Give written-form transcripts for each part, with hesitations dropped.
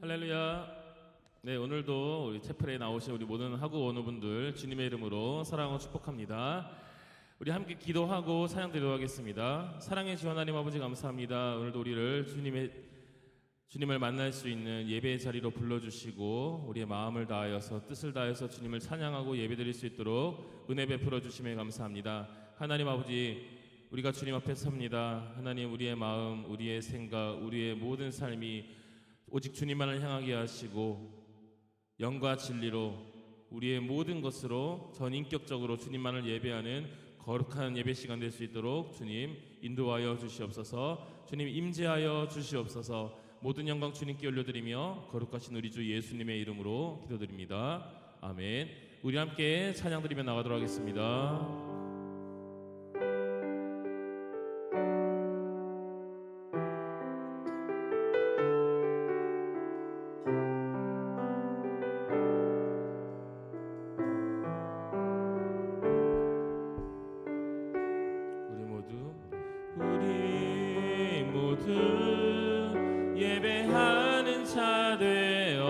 할렐루야. 네, 오늘도 우리 채플에 나오신 우리 모든 하구 원우분들 주님의 이름으로 사랑하고 축복합니다. 우리 함께 기도하고 찬양 드리도록 하겠습니다. 사랑의 주 하나님 아버지 감사합니다. 오늘도 우리를 주님을 만날 수 있는 예배의 자리로 불러주시고 우리의 마음을 다하여서 뜻을 다해서 주님을 찬양하고 예배드릴 수 있도록 은혜 베풀어 주심에 감사합니다. 하나님 아버지, 우리가 주님 앞에 섭니다. 하나님, 우리의 마음, 우리의 생각, 우리의 모든 삶이 오직 주님만을 향하게 하시고 영과 진리로 우리의 모든 것으로 전인격적으로 주님만을 예배하는 거룩한 예배 시간 될 수 있도록 주님 인도하여 주시옵소서. 주님 임재하여 주시옵소서. 모든 영광 주님께 올려드리며 거룩하신 우리 주 예수님의 이름으로 기도드립니다. 아멘. 우리 함께 찬양 드리며 나가도록 하겠습니다. 우리 모두 예배하는 자 되어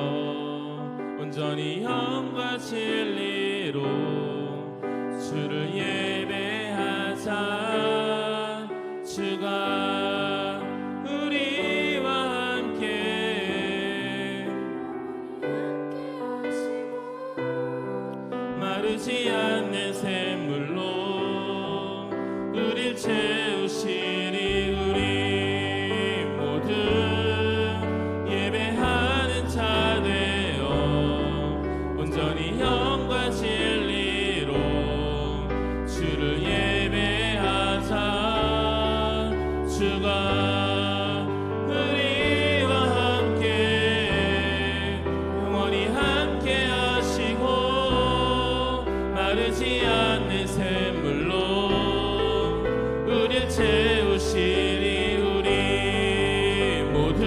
온전히 영과 진리로 주를 예배하자. 주가 우리와 함께 마르지 않는 샘물로 우릴 채우시리. 우리 모두 예배하는 자 되어 온전히 영과 진리로 주를 예배하자. 주가 우리와 함께 영원히 함께 하시고 마르지 않는 샘물로 우릴 채우시리. 우리 모두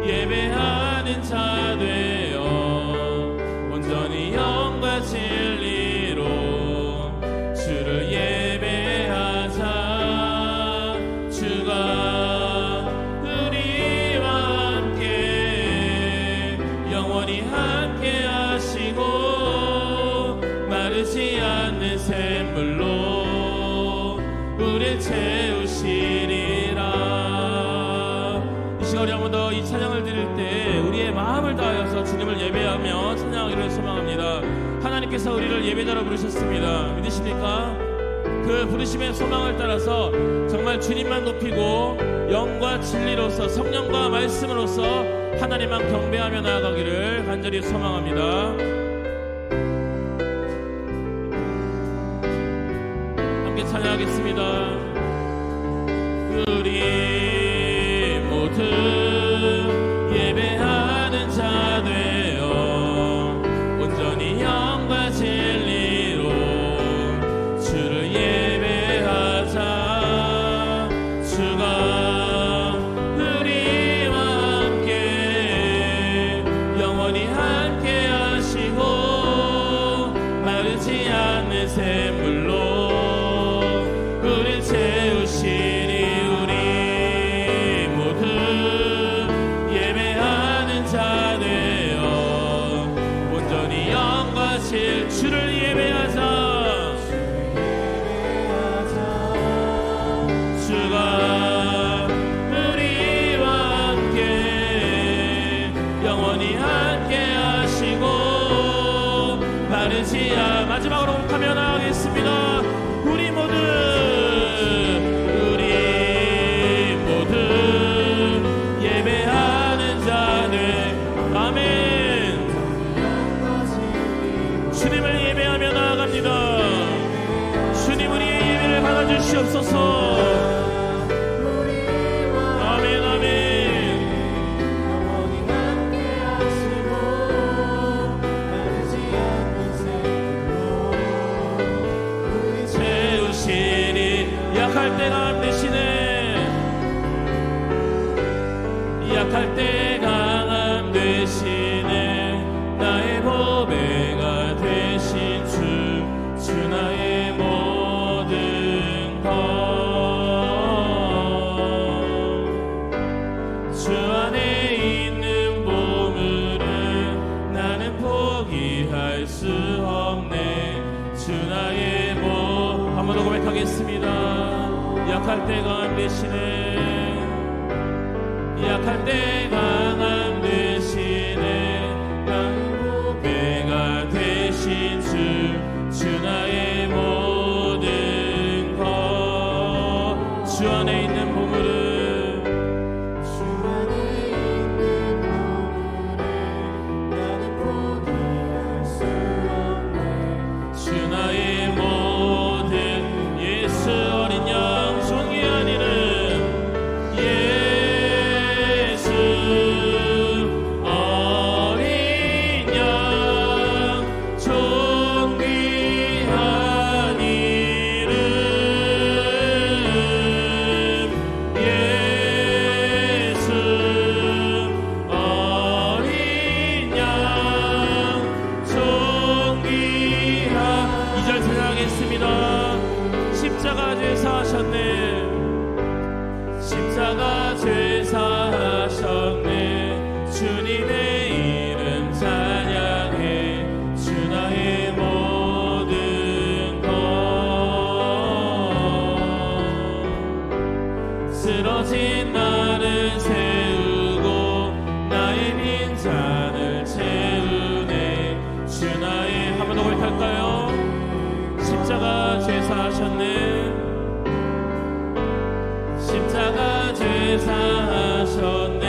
예배하는 자 되어 온전히 영과 진리로 주를 예배하자. 주가 우리와 함께 영원히 함께 하시고 마르지 않는 샘물로 우릴 채우시리라. 이 시간 우리 한 번 더 이 찬양을 드릴 때 우리의 마음을 다하여서 주님을 예배하며 찬양하기를 소망합니다. 하나님께서 우리를 예배자로 부르셨습니다. 믿으십니까? 그 부르심의 소망을 따라서 정말 주님만 높이고 영과 진리로서 성령과 말씀으로서 하나님만 경배하며 나아가기를 간절히 소망합니다. 함께 찬양하겠습니다. 우리 모두 예배하는 자 되어 온전히 영과 진리로 주를 예배하자. 주가 우리와 함께 영원히 함께 하시고 마르지 않는 샘물로 우릴 채우시리. 우리 모두 예배하는 자 되어 온전히 영과 실 주를 예배하자. 주가 우리와 함께 영원히 함께 하시고 마르지 않. 마지막으로 하며 나가겠습니다. 우리 모두 예배하는 자들. 아멘. 주님을 예배하며 나아갑니다. 주님, 우리의 예배를 받아주시옵소서. 아멘, 아멘. 채우시니 약할 때 강함 되시네. 약할 때 강함 되시네. 나의 보배가 되신 주 나의 모든 것. 주 안에 있는 수 없네. 주 나의 뭐 한 번 더 고백하겠습니다. 약할 때 강함 되시네. 약할 때 강함 되시네. 내가 되신 주 나의 모든 것. 주 안에 있는 보물을, 주 안에 있는 보물을 나는 포기할 수 없네. 주 나의 모든 예수 어린 양 존귀한 이름 예수 어린 양 존귀한 이름 예수 어린 양 존귀한. 2절 생각하겠습니다. 십자가 죄사 하셨네. 십자가 죄사 하셨네. 주님의 이름 찬양해. 주 나의 모든 것. 쓰러진 나를 세우고 나의 빈잔을 채우네. 주 나의 한 번 더 고백할까요? 십자가 죄사하셨네. 십자가 죄사하셨네.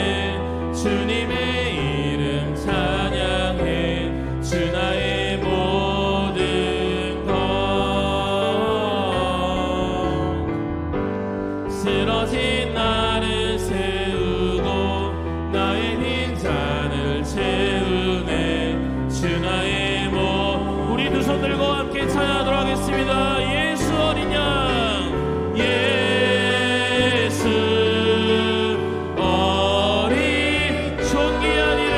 주님의 이름 찬양해. 주 나의 모든 것. 쓰러진 나를 세우고 나의 빈잔을 채우네. 주 나의 우리 두 손 들고 함께 찬양하도록 하겠습니다. 예수 어린 양 예수 어린 존귀한 이름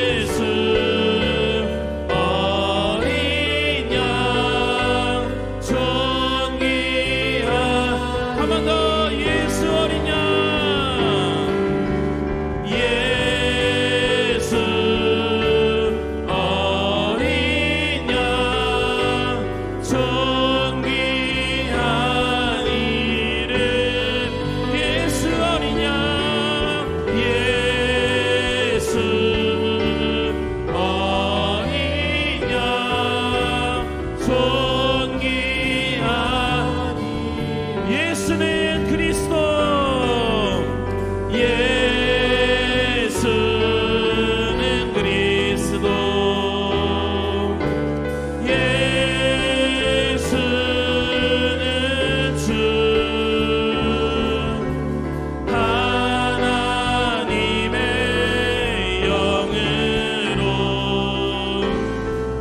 예수 어린 양 존귀한. 한 번 더. 예수 어린 양 예수 어린 양 존귀한 이름 예수 어린 양 예수 어린 양 존귀한. 예수는 그리스도 예수는 그리스도 예수는 주 하나님의 영으로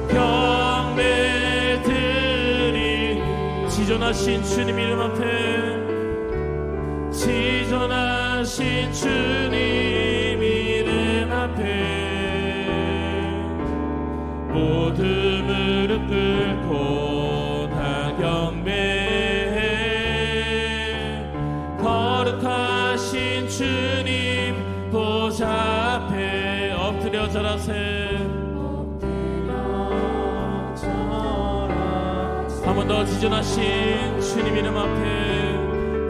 경배 드리. 지존하신 주님 이름 앞에 지존하신 주님 이름 앞에 모두 무릎 꿇고 다 경배해. 거룩하신 주님 보좌 앞에 엎드려 절하세. 한 번 더. 지존하신 주님 이름 앞에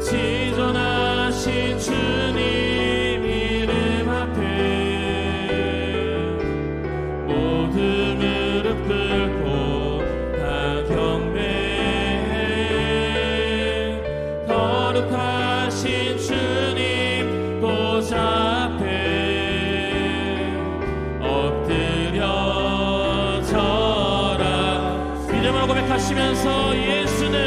지존하신 주님 이름 앞에 모두 무릎 꿇고 다 경배해. 거룩하신 주님 보좌 앞에 엎드려 절하. 믿음으로 고백하시면서 예수는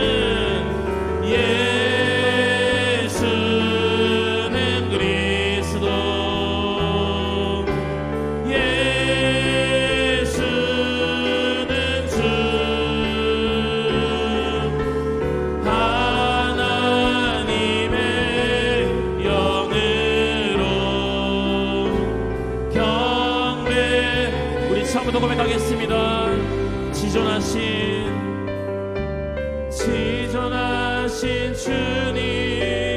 예수는 그리스도 예수는 주 하나님의 영으로 경배. 우리 처음부터 고백하겠습니다. 지존하신 주님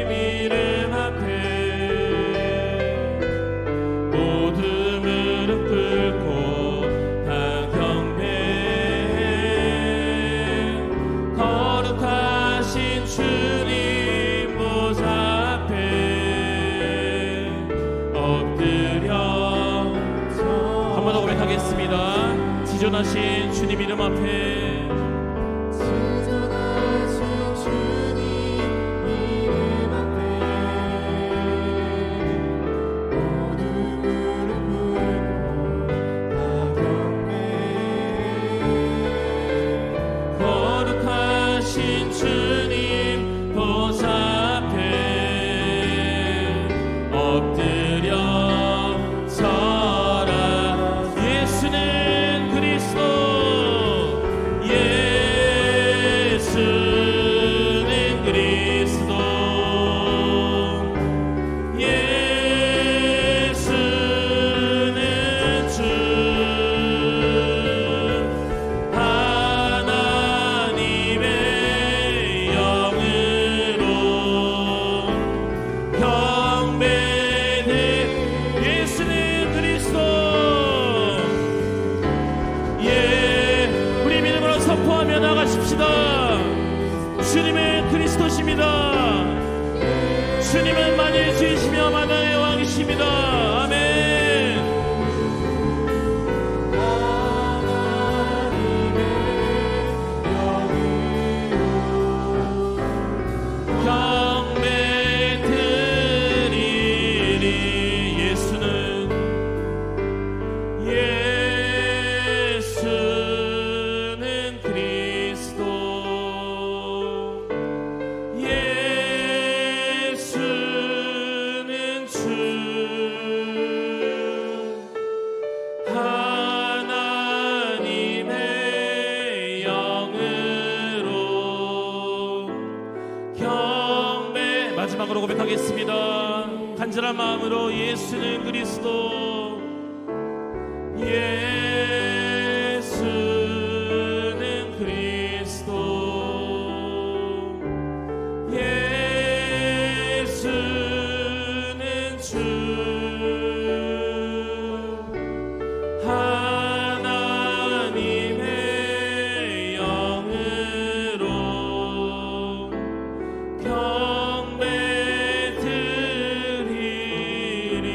지존하신 주님 이름 앞에 지존하신 주님 이름 앞에 모두 무릎 꿇고 다 경배해 거룩하신 주님 보좌 앞에 엎드려 서라. 예수는 그리스도, 예수는 그리스도, 예수는 주, 하나님의 영으로 경배는 예수는 그리스도. 예, 우리 믿음으로 선포하며 나가십시다. 주님은 그리스도십니다. 주님은 만유의 주이시며 만왕의 왕이십니다. 아멘. 하나님의 영으로 경배 드리리. 예수는 그리스도, 예수는 주, 하나님의 영으로 경배. 마지막으로 고백하겠습니다. 간절한 마음으로 예수는 그리스도, 예수는 그리스도, 예수는 주, 하나님의 영으로 경배 드리리.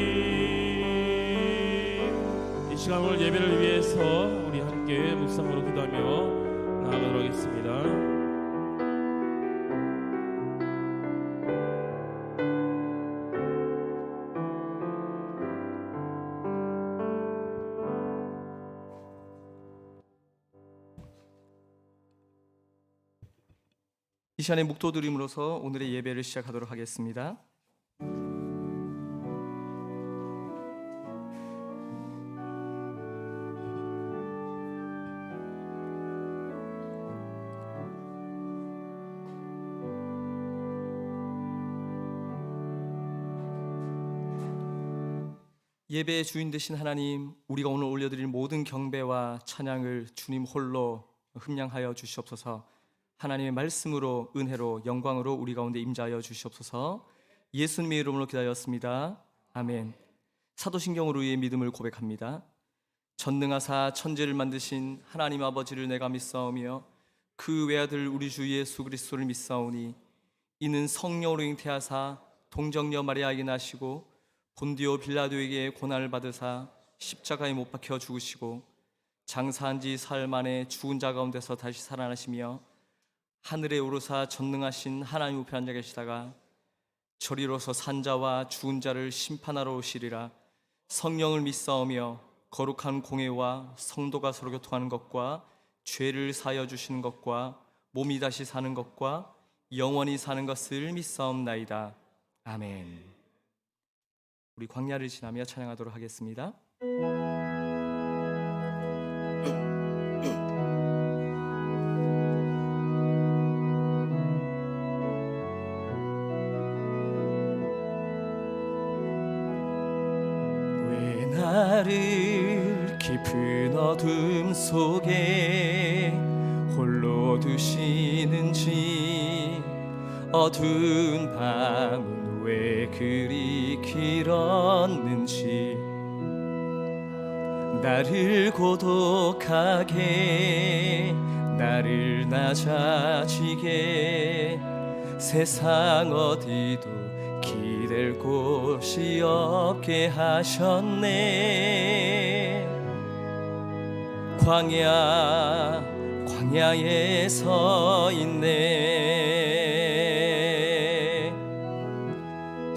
이 시간 오늘 예배를 위해서 우리 함께 묵상으로 기도하며 나아가도록 하겠습니다. 이 시간에 묵도드림으로써 오늘의 예배를 시작하도록 하겠습니다. 예배의 주인 되신 하나님, 우리가 오늘 올려드릴 모든 경배와 찬양을 주님 홀로 흠량하여 주시옵소서. 하나님의 말씀으로, 은혜로, 영광으로 우리 가운데 임재하여 주시옵소서. 예수님의 이름으로 기다렸습니다. 아멘. 사도신경으로 우리의 믿음을 고백합니다. 전능하사 천지를 만드신 하나님 아버지를 내가 믿사오며 그 외아들 우리 주 예수 그리스도를 믿사오니 이는 성령으로 잉태하사 동정녀 마리아에게 나시고 본디오 빌라도에게 고난을 받으사 십자가에 못 박혀 죽으시고 장사한 지 사흘 만에 죽은 자 가운데서 다시 살아나시며 하늘에 오르사 전능하신 하나님 우편에 앉아 계시다가 저리로서 산자와 죽은 자를 심판하러 오시리라. 성령을 믿사오며 거룩한 공회와 성도가 서로 교통하는 것과 죄를 사하여 주시는 것과 몸이 다시 사는 것과 영원히 사는 것을 믿사옵나이다. 아멘. 우리 광야를 지나며 찬양하도록 하겠습니다. 왜 나를 깊은 어둠 속에 홀로 두시는지, 어두운 밤은 왜 그리 길었는지, 나를 고독하게 나를 낮아지게 세상 어디도 기댈 곳이 없게 하셨네. 광야에 서 있네.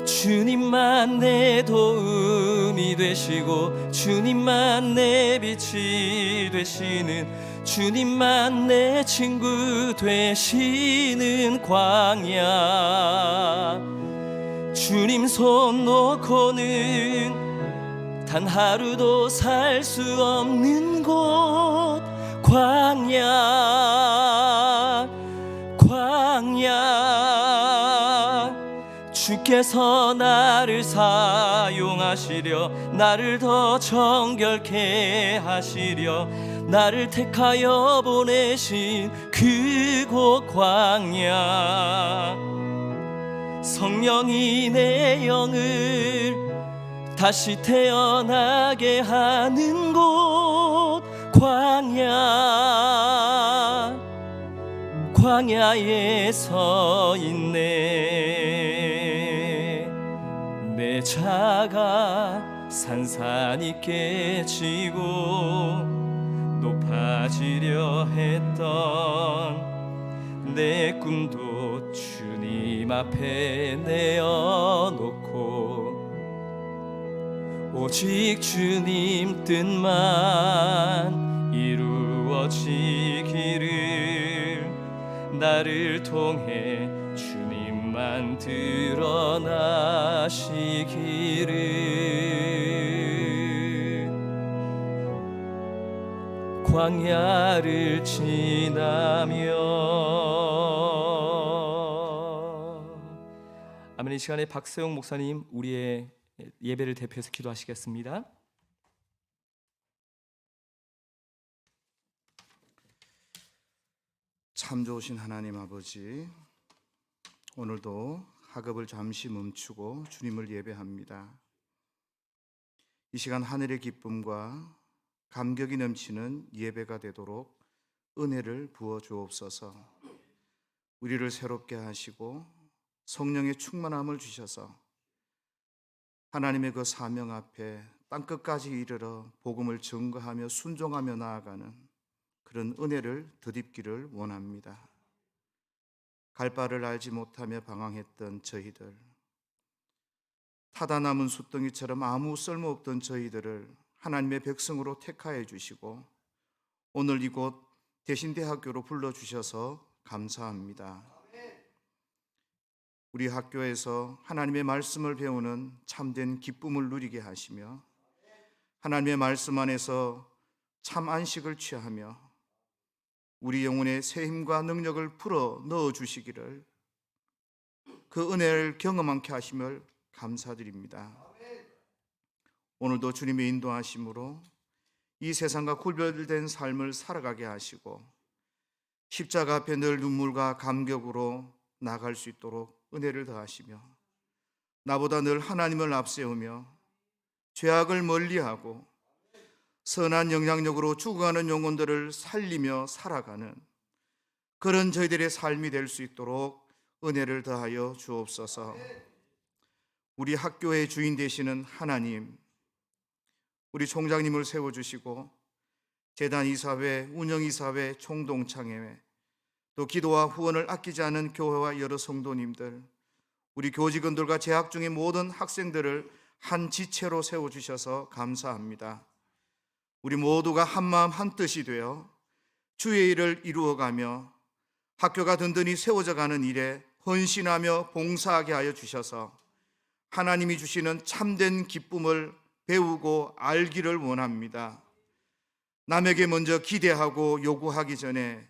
주님만 내 도움이 되시고 주님만 내 빛이 되시는, 주님만 내 친구 되시는 광야. 주님 손 놓고는 단 하루도 살 수 없는 곳, 광야. 주께서 나를 사용하시려, 나를 더 정결케 하시려 나를 택하여 보내신 그곳 광야. 성령이 내 영을 다시 태어나게 하는 곳, 광야에 서 있네. 내 자가 산산이 깨지고 높아지려 했던 내 꿈도 주님 앞에 내어놓고, 오직 주님 뜻만 이루어지기를, 나를 통해 주님만 드러나시기를. 광야를 지나며. 아멘. 이 시간에 박세용 목사님 우리의 예배를 대표해서 기도하시겠습니다. 참 좋으신 하나님 아버지, 오늘도 학업을 잠시 멈추고 주님을 예배합니다. 이 시간 하늘의 기쁨과 감격이 넘치는 예배가 되도록 은혜를 부어 주옵소서. 우리를 새롭게 하시고 성령의 충만함을 주셔서 하나님의 그 사명 앞에 땅끝까지 이르러 복음을 증거하며 순종하며 나아가는 그런 은혜를 덧입기를 원합니다. 갈 바를 알지 못하며 방황했던 저희들, 타다 남은 숫덩이처럼 아무 쓸모없던 저희들을 하나님의 백성으로 택하여 주시고 오늘 이곳 대신대학교로 불러주셔서 감사합니다. 우리 학교에서 하나님의 말씀을 배우는 참된 기쁨을 누리게 하시며 하나님의 말씀 안에서 참 안식을 취하며 우리 영혼의 새 힘과 능력을 불어 넣어 주시기를, 그 은혜를 경험하게 하심을 감사드립니다. 오늘도 주님의 인도하심으로 이 세상과 구별된 삶을 살아가게 하시고 십자가 앞에 늘 눈물과 감격으로 나갈 수 있도록 은혜를 더하시며, 나보다 늘 하나님을 앞세우며 죄악을 멀리하고 선한 영향력으로 죽어가는 영혼들을 살리며 살아가는 그런 저희들의 삶이 될 수 있도록 은혜를 더하여 주옵소서. 우리 학교의 주인 되시는 하나님, 우리 총장님을 세워주시고 재단 이사회, 운영이사회, 총동창회, 또 기도와 후원을 아끼지 않은 교회와 여러 성도님들, 우리 교직원들과 재학 중의 모든 학생들을 한 지체로 세워주셔서 감사합니다. 우리 모두가 한마음 한뜻이 되어 주의 일을 이루어가며 학교가 든든히 세워져가는 일에 헌신하며 봉사하게 하여 주셔서 하나님이 주시는 참된 기쁨을 배우고 알기를 원합니다. 남에게 먼저 기대하고 요구하기 전에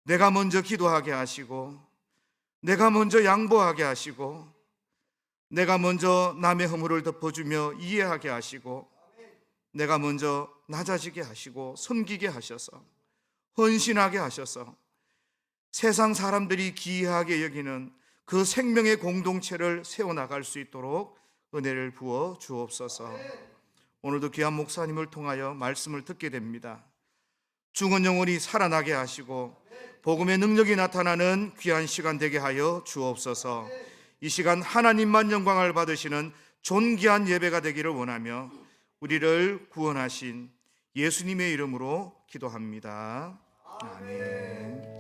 내가 먼저 기도하게 하시고, 내가 먼저 양보하게 하시고, 내가 먼저 남의 허물을 덮어주며 이해하게 하시고, 내가 먼저 낮아지게 하시고 섬기게 하셔서 헌신하게 하셔서 세상 사람들이 기이하게 여기는 그 생명의 공동체를 세워나갈 수 있도록 은혜를 부어 주옵소서. 오늘도 귀한 목사님을 통하여 말씀을 듣게 됩니다. 죽은 영혼이 살아나게 하시고 복음의 능력이 나타나는 귀한 시간 되게 하여 주옵소서. 이 시간 하나님만 영광을 받으시는 존귀한 예배가 되기를 원하며 우리를 구원하신 예수님의 이름으로 기도합니다. 아멘.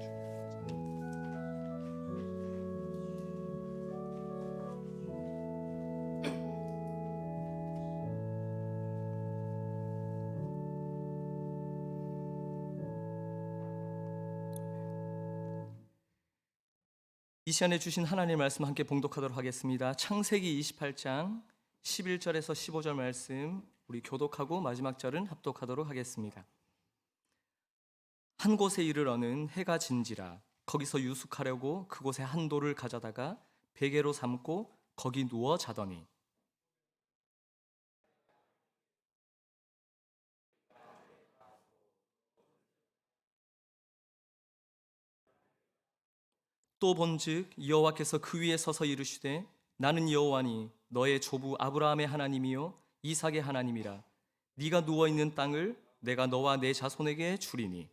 이 시간에 주신 하나님의 말씀 함께 봉독하도록 하겠습니다. 창세기 28장 11절에서 15절 말씀 우리 교독하고 마지막 절은 합독하도록 하겠습니다. 한 곳에 이르러는 해가 진지라 거기서 유숙하려고 그곳에 한 돌을 가져다가 베개로 삼고 거기 누워 자더니 또 본즉 여호와께서 그 위에 서서 이르시되 나는 여호와니 너의 조부 아브라함의 하나님이요 이삭의 하나님이라. 네가 누워 있는 땅을 내가 너와 내 자손에게 주리니.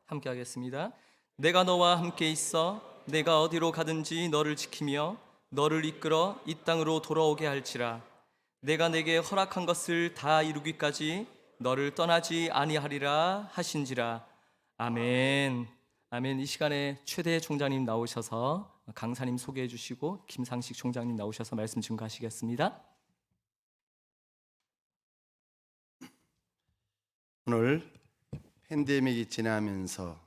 함께 하겠습니다. 내가 너와 함께 있어 내가 어디로 가든지 너를 지키며 너를 이끌어 이 땅으로 돌아오게 할지라. 내가 내게 허락한 것을 다 이루기까지 너를 떠나지 아니하리라 하신지라. 아멘. 아멘. 이 시간에 최대 총장님 나오셔서 강사님 소개해 주시고 김상식 총장님 나오셔서 말씀 증거하시겠습니다. 오늘 팬데믹이 지나면서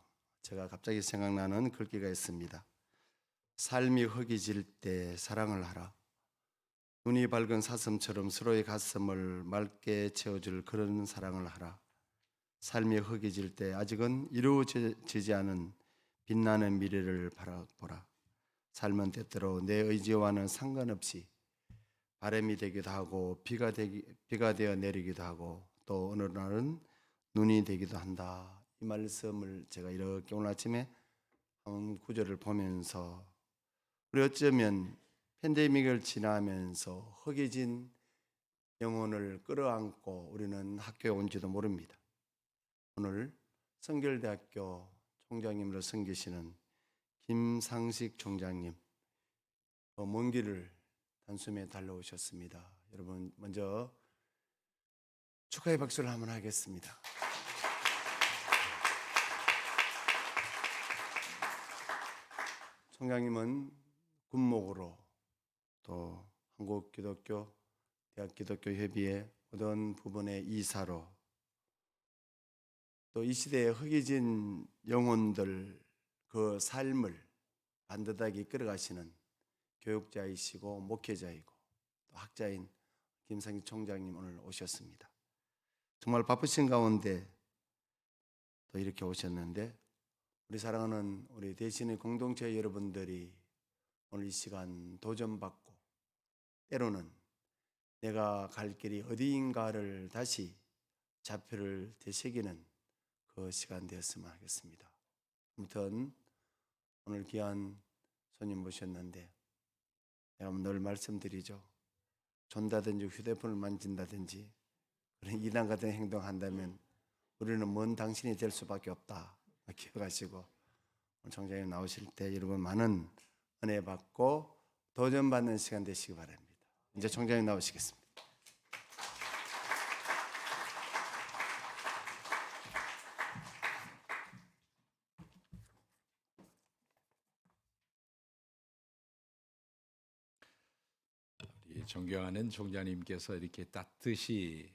제가 갑자기 생각나는 글귀가 있습니다. 삶이 허기질 때 사랑을 하라. 눈이 밝은 사슴처럼 서로의 가슴을 맑게 채워줄 그런 사랑을 하라. 삶이 허기질 때 아직은 이루어지지 않은 빛나는 미래를 바라보라. 삶은 때때로 내 의지와는 상관없이 바람이 되기도 하고 비가 되어 내리기도 하고 또 어느 날은 눈이 되기도 한다. 이 말씀을 제가 이렇게 오늘 아침에 한 구절을 보면서 우리 어쩌면 팬데믹을 지나면서 허기진 영혼을 끌어안고 우리는 학교에 온지도 모릅니다. 오늘 성결대학교 총장님으로 섬기시는 김상식 총장님 먼 길을 단숨에 달려오셨습니다. 여러분 먼저 축하의 박수를 한번 하겠습니다. 총장님은 군목으로 또 한국기독교 대학기독교협의회 모든 부분의 이사로 또 이 시대의 허기진 영혼들 그 삶을 반듯하게 이끌어가시는 교육자이시고 목회자이고 또 학자인 김상희 총장님 오늘 오셨습니다. 정말 바쁘신 가운데 또 이렇게 오셨는데 우리 사랑하는 우리 대신의 공동체 여러분들이 오늘 이 시간 도전받고 때로는 내가 갈 길이 어디인가를 다시 좌표를 되새기는 그 시간 되었으면 하겠습니다. 아무튼 오늘 귀한 손님 모셨는데 내가 늘 말씀드리죠. 존다든지 휴대폰을 만진다든지 그런 이단 같은 행동한다면 우리는 먼 당신이 될 수밖에 없다. 기억하시고 오늘 총장님 나오실 때 여러분 많은 은혜 받고 도전받는 시간 되시기 바랍니다. 이제 총장님 나오시겠습니다. 우리 존경하는 총장님께서 이렇게 따뜻이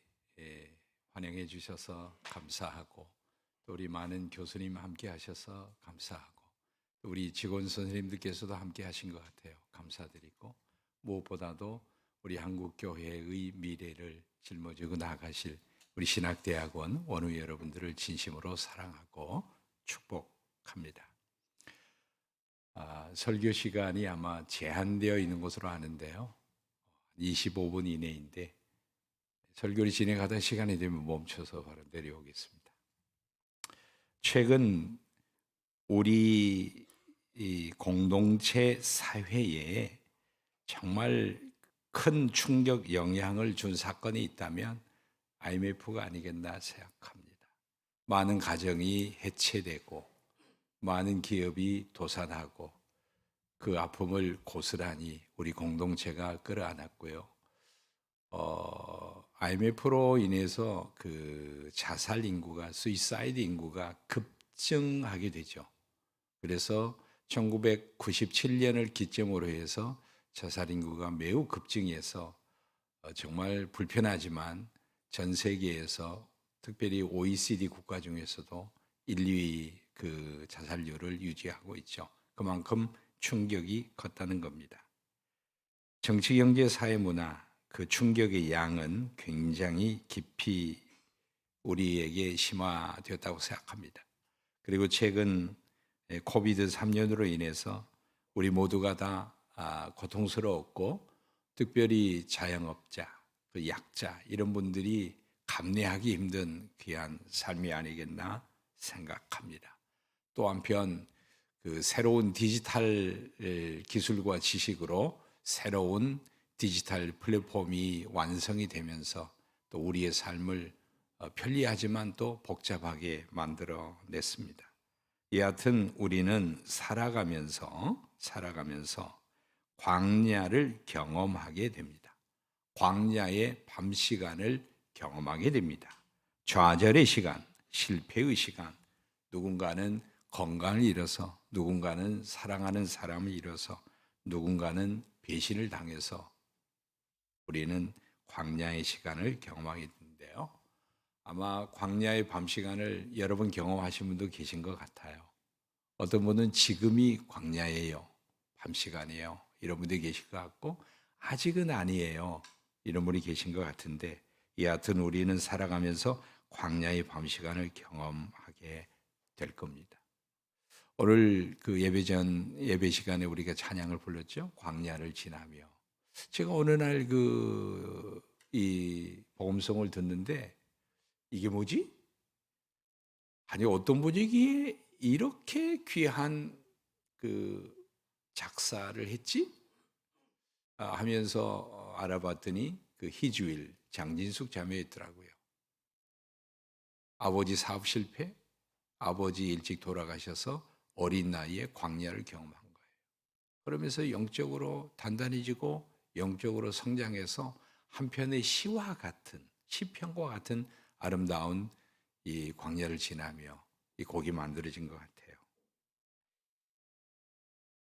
환영해 주셔서 감사하고 또 우리 많은 교수님 함께 하셔서 감사하고 또 우리 직원 선생님들께서도 함께 하신 것 같아요. 감사드리고 무엇보다도 우리 한국교회의 미래를 짊어지고 나가실 우리 신학대학원 원우 여러분들을 진심으로 사랑하고 축복합니다. 설교 시간이 아마 제한되어 있는 것으로 아는데요. 25분 이내인데 설교를 진행하던 시간이 되면 멈춰서 바로 내려오겠습니다. 최근 우리 이 공동체 사회에 정말 큰 충격 영향을 준 사건이 있다면 IMF가 아니겠나 생각합니다. 많은 가정이 해체되고 많은 기업이 도산하고 그 아픔을 고스란히 우리 공동체가 끌어안았고요. IMF로 인해서 그 자살 인구가 수이사이드 인구가 급증하게 되죠. 그래서 1997년을 기점으로 해서 자살 인구가 매우 급증해서 정말 불편하지만 전 세계에서 특별히 OECD 국가 중에서도 1, 2위 그 자살률을 유지하고 있죠. 그만큼 충격이 컸다는 겁니다. 정치, 경제, 사회, 문화 그 충격의 양은 굉장히 깊이 우리에게 심화되었다고 생각합니다. 그리고 최근 코비드 3년으로 인해서 우리 모두가 다 고통스러웠고 특별히 자영업자, 그 약자 이런 분들이 감내하기 힘든 귀한 삶이 아니겠나 생각합니다. 또 한편 그 새로운 디지털 기술과 지식으로 새로운 디지털 플랫폼이 완성이 되면서 또 우리의 삶을 편리하지만 또 복잡하게 만들어 냈습니다. 여하튼 우리는 살아가면서 광야를 경험하게 됩니다. 광야의 밤 시간을 경험하게 됩니다. 좌절의 시간, 실패의 시간, 누군가는 건강을 잃어서, 누군가는 사랑하는 사람을 잃어서, 누군가는 배신을 당해서 우리는 광야의 시간을 경험하게 되는데요. 아마 광야의 밤 시간을 여러분 경험하신 분도 계신 것 같아요. 어떤 분은 지금이 광야예요. 밤 시간이에요. 이런 분들이 계실 것 같고 아직은 아니에요. 이런 분이 계신 것 같은데 여하튼 우리는 살아가면서 광야의 밤 시간을 경험하게 될 겁니다. 오늘 그 예배 시간에 우리가 찬양을 불렀죠. 광야를 지나며. 제가 어느 날 이 복음성을 듣는데 이게 뭐지? 아니 어떤 분이 이렇게 귀한 그 작사를 했지? 하면서 알아봤더니 그 희주일 장진숙 자매였더라고요. 아버지 사업 실패, 아버지 일찍 돌아가셔서 어린 나이에 광야를 경험한 거예요. 그러면서 영적으로 단단해지고 영적으로 성장해서 한편의 시와 같은 시편과 같은 아름다운 이 광야를 지나며 이 곡이 만들어진 것 같아요.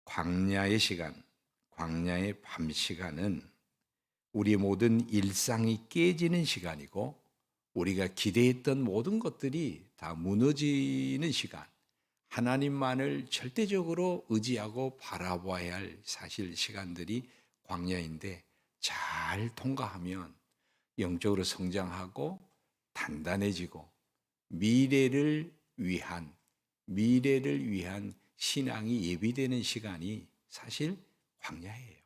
광야의 시간, 광야의 밤 시간은 우리 모든 일상이 깨지는 시간이고 우리가 기대했던 모든 것들이 다 무너지는 시간, 하나님만을 절대적으로 의지하고 바라봐야 할 사실 시간들이 광야인데 잘 통과하면 영적으로 성장하고 단단해지고 미래를 위한 신앙이 예비되는 시간이 사실 광야예요.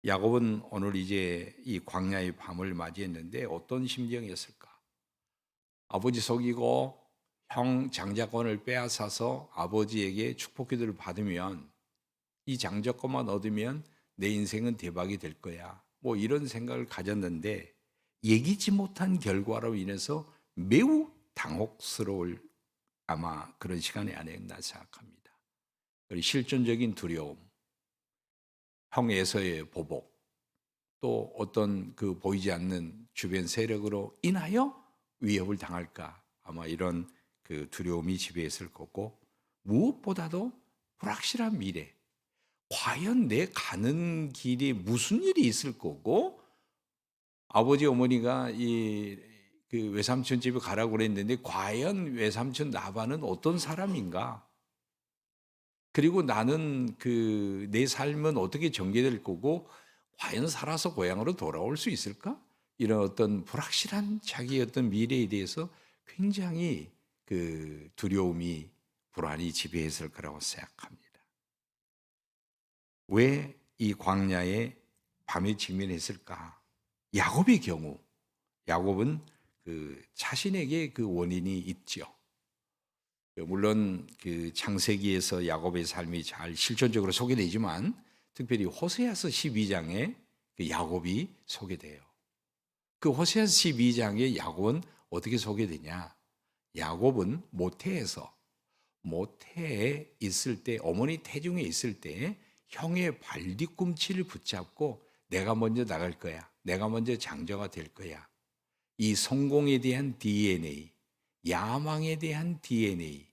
야곱은 오늘 이제 이 광야의 밤을 맞이했는데 어떤 심정이었을까? 아버지 속이고 형 장자권을 빼앗아서 아버지에게 축복기도를 받으면 이 장자권만 얻으면 내 인생은 대박이 될 거야. 뭐 이런 생각을 가졌는데 예기치 못한 결과로 인해서 매우 당혹스러울 아마 그런 시간이 아니었나 생각합니다. 그리고 실존적인 두려움, 형 에서의 보복, 또 어떤 그 보이지 않는 주변 세력으로 인하여 위협을 당할까 아마 이런 그 두려움이 지배했을 거고 무엇보다도 불확실한 미래, 과연 내 가는 길에 무슨 일이 있을 거고 아버지 어머니가 그 외삼촌 집에 가라고 그랬는데 과연 외삼촌 라반은 어떤 사람인가? 그리고 나는 내 삶은 어떻게 전개될 거고 과연 살아서 고향으로 돌아올 수 있을까? 이런 어떤 불확실한 자기의 어떤 미래에 대해서 굉장히 그 두려움이 불안이 지배했을 거라고 생각합니다. 왜 이 광야에 밤에 직면했을까? 야곱의 경우, 야곱은 그 자신에게 그 원인이 있죠. 물론 그 창세기에서 야곱의 삶이 잘 실존적으로 소개되지만 특별히 호세아서 12장에 그 야곱이 소개돼요. 그 호세아서 12장에 야곱은 어떻게 소개되냐? 야곱은 모태에 있을 때, 어머니 태중에 있을 때 형의 발뒤꿈치를 붙잡고 내가 먼저 나갈 거야. 내가 먼저 장자가 될 거야. 이 성공에 대한 DNA, 야망에 대한 DNA,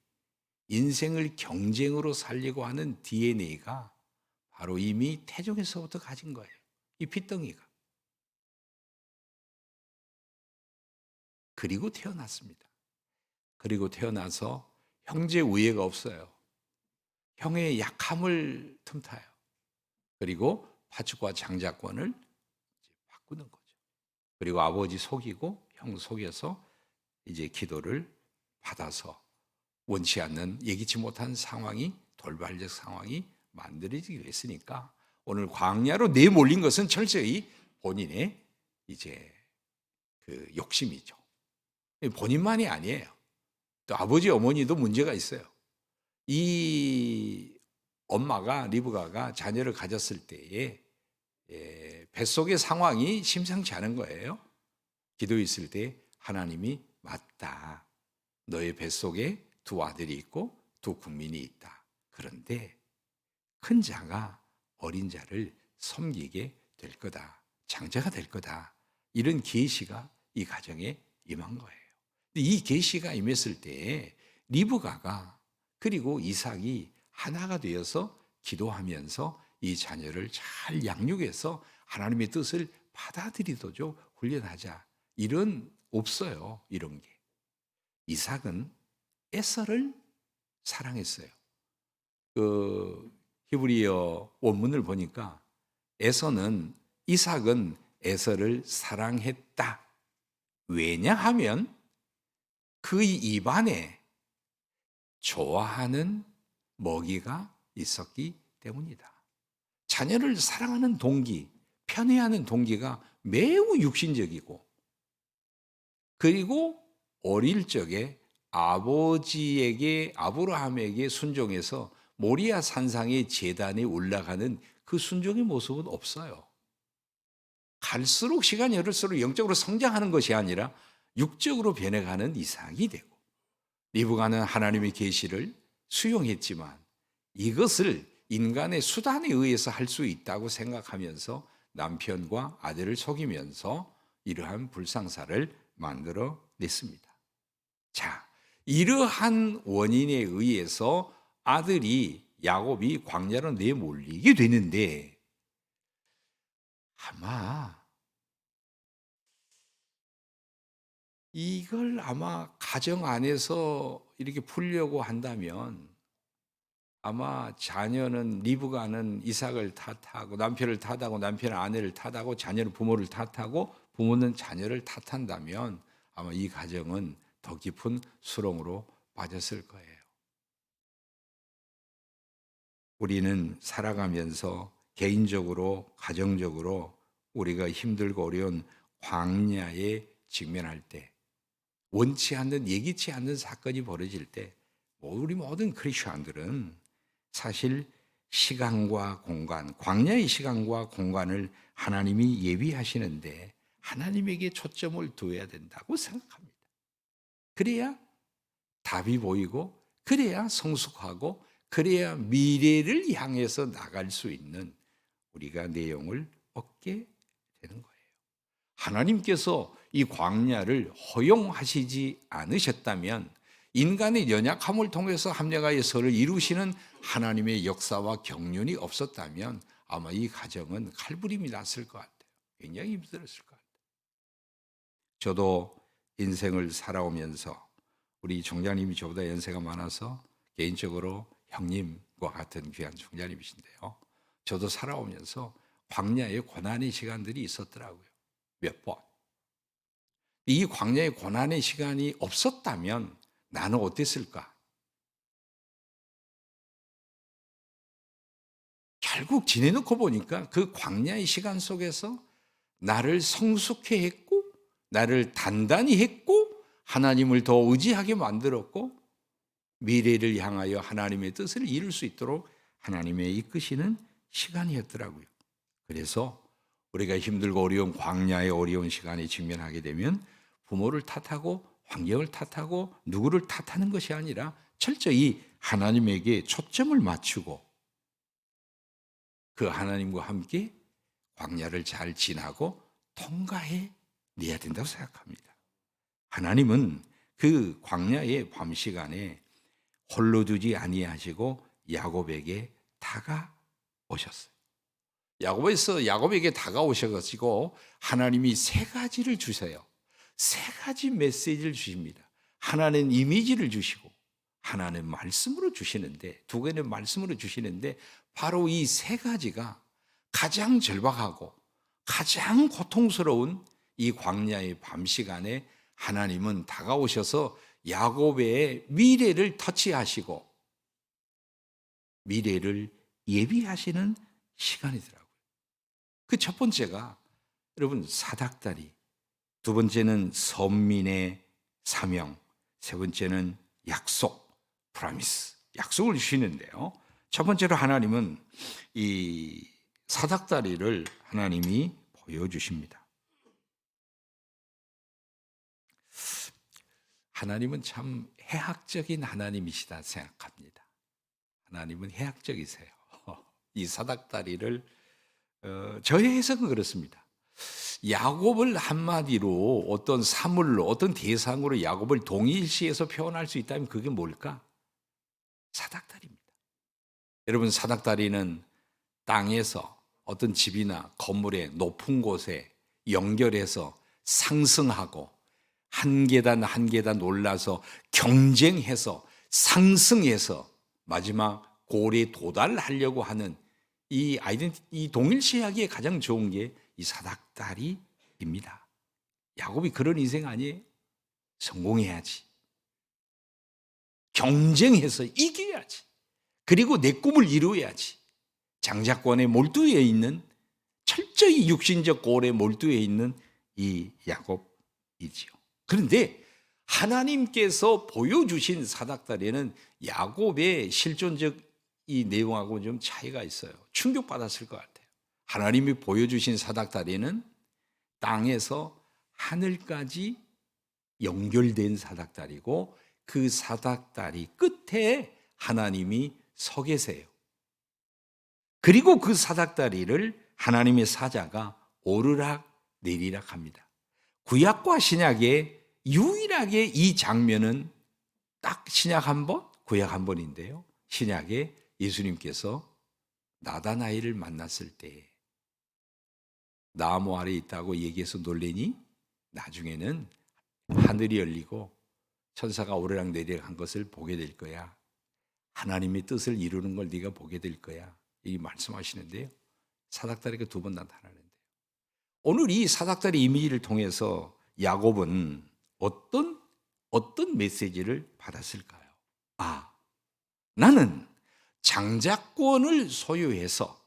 인생을 경쟁으로 살려고 하는 DNA가 바로 이미 태중에서부터 가진 거예요. 이 핏덩이가. 그리고 태어났습니다. 그리고 태어나서 형제 우애가 없어요. 형의 약함을 틈타요. 그리고 파축과 장자권을 바꾸는 거죠. 그리고 아버지 속이고 형 속여서 이제 기도를 받아서 원치 않는 예기치 못한 상황이, 돌발적 상황이 만들어지기로 했으니까 오늘 광야로 내몰린 것은 철저히 본인의 이제 그 욕심이죠. 본인만이 아니에요. 또 아버지 어머니도 문제가 있어요. 이 엄마가 리브가가 자녀를 가졌을 때에 뱃속의 상황이 심상치 않은 거예요. 기도에 있을 때 하나님이 맞다. 너의 뱃속에 두 아들이 있고 두 국민이 있다. 그런데 큰 자가 어린 자를 섬기게 될 거다. 장자가 될 거다. 이런 계시가 이 가정에 임한 거예요. 이 계시가 임했을 때 리브가가 그리고 이삭이 하나가 되어서 기도하면서 이 자녀를 잘 양육해서 하나님의 뜻을 받아들이도록 훈련하자. 이런 없어요. 이런 게. 이삭은 에서를 사랑했어요. 그 히브리어 원문을 보니까 이삭은 에서를 사랑했다. 왜냐하면 그 입안에 좋아하는 먹이가 있었기 때문이다. 자녀를 사랑하는 동기, 편애하는 동기가 매우 육신적이고, 그리고 어릴 적에 아브라함에게 순종해서 모리아 산상의 제단에 올라가는 그 순종의 모습은 없어요. 갈수록 시간이 흐를수록 영적으로 성장하는 것이 아니라 육적으로 변해가는 이삭이 되고, 리브가는 하나님의 계시를 수용했지만 이것을 인간의 수단에 의해서 할 수 있다고 생각하면서 남편과 아들을 속이면서 이러한 불상사를 만들어냈습니다. 자, 이러한 원인에 의해서 아들이 야곱이 광야로 내몰리게 되는데, 이걸 가정 안에서 이렇게 풀려고 한다면 아마 자녀는 리브가는 이삭을 탓하고 남편을 탓하고 남편은 아내를 탓하고 자녀는 부모를 탓하고 부모는 자녀를 탓한다면 아마 이 가정은 더 깊은 수렁으로 빠졌을 거예요. 우리는 살아가면서 개인적으로 가정적으로 우리가 힘들고 어려운 광야에 직면할 때, 원치 않는 예기치 않는 사건이 벌어질 때 우리 모든 크리스천들은 사실 시간과 공간, 광야의 시간과 공간을 하나님이 예비하시는데 하나님에게 초점을 두어야 된다고 생각합니다. 그래야 답이 보이고, 그래야 성숙하고, 그래야 미래를 향해서 나갈 수 있는 우리가 내용을 얻게 되는 거예요. 하나님께서 이 광야를 허용하시지 않으셨다면 인간의 연약함을 통해서 합력하여 서를 이루시는 하나님의 역사와 경륜이 없었다면 아마 이 가정은 칼부림이 났을 것 같아요. 굉장히 힘들었을 것 같아요. 저도 인생을 살아오면서 우리 총장님이 저보다 연세가 많아서 개인적으로 형님과 같은 귀한 총장님이신데요. 저도 살아오면서 광야의 고난의 시간들이 있었더라고요. 몇 번. 이 광야의 고난의 시간이 없었다면 나는 어땠을까? 결국 지내놓고 보니까 그 광야의 시간 속에서 나를 성숙해 했고, 나를 단단히 했고, 하나님을 더 의지하게 만들었고, 미래를 향하여 하나님의 뜻을 이룰 수 있도록 하나님의 이끄시는 시간이었더라고요. 그래서 우리가 힘들고 어려운 광야의 어려운 시간에 직면하게 되면 부모를 탓하고 환경을 탓하고 누구를 탓하는 것이 아니라 철저히 하나님에게 초점을 맞추고 그 하나님과 함께 광야를 잘 지나고 통과해 내야 된다고 생각합니다. 하나님은 그 광야의 밤 시간에 홀로 두지 아니하시고 야곱에게 다가오셨어요. 야곱에게 다가오셔가지고 하나님이 세 가지를 주세요. 세 가지 메시지를 주십니다. 하나는 이미지를 주시고 하나는 말씀으로 주시는데, 두 개는 말씀으로 주시는데, 바로 이 세 가지가 가장 절박하고 가장 고통스러운 이 광야의 밤 시간에 하나님은 다가오셔서 야곱의 미래를 터치하시고 미래를 예비하시는 시간이더라고요. 그 첫 번째가 여러분 사닥다리, 두 번째는 선민의 사명, 세 번째는 약속, 프라미스, 약속을 주시는데요. 첫 번째로 하나님은 이 사닥다리를 하나님이 보여주십니다. 하나님은 참 해학적인 하나님이시다 생각합니다. 하나님은 해학적이세요. 이 사닥다리를 저의 해석은 그렇습니다. 야곱을 한마디로 어떤 사물로, 어떤 대상으로 야곱을 동일시해서 표현할 수 있다면 그게 뭘까? 사닥다리입니다. 여러분, 사닥다리는 땅에서 어떤 집이나 건물의 높은 곳에 연결해서 상승하고 한 계단 한 계단 올라서 경쟁해서 상승해서 마지막 골에 도달하려고 하는 이 동일시하기에 가장 좋은 게 이 사닥다리입니다. 야곱이 그런 인생 아니에요? 성공해야지. 경쟁해서 이겨야지. 그리고 내 꿈을 이루어야지. 장자권에 몰두해 있는, 철저히 육신적 골에 몰두해 있는 이 야곱이지요. 그런데 하나님께서 보여주신 사닥다리는 야곱의 실존적 이 내용하고 좀 차이가 있어요. 충격받았을 것 같아요. 하나님이 보여주신 사닥다리는 땅에서 하늘까지 연결된 사닥다리고, 그 사닥다리 끝에 하나님이 서 계세요. 그리고 그 사닥다리를 하나님의 사자가 오르락 내리락 합니다. 구약과 신약에 유일하게 이 장면은 딱 신약 한 번, 구약 한 번인데요. 신약에 예수님께서 나다나엘을 만났을 때 나무 아래 있다고 얘기해서 놀래니 나중에는 하늘이 열리고 천사가 오르락 내리락 한 것을 보게 될 거야. 하나님의 뜻을 이루는 걸 네가 보게 될 거야. 이 말씀하시는데요. 사닥다리가 두 번 나타나는데요. 오늘 이 사닥다리 이미지를 통해서 야곱은 어떤 메시지를 받았을까요? 나는 장자권을 소유해서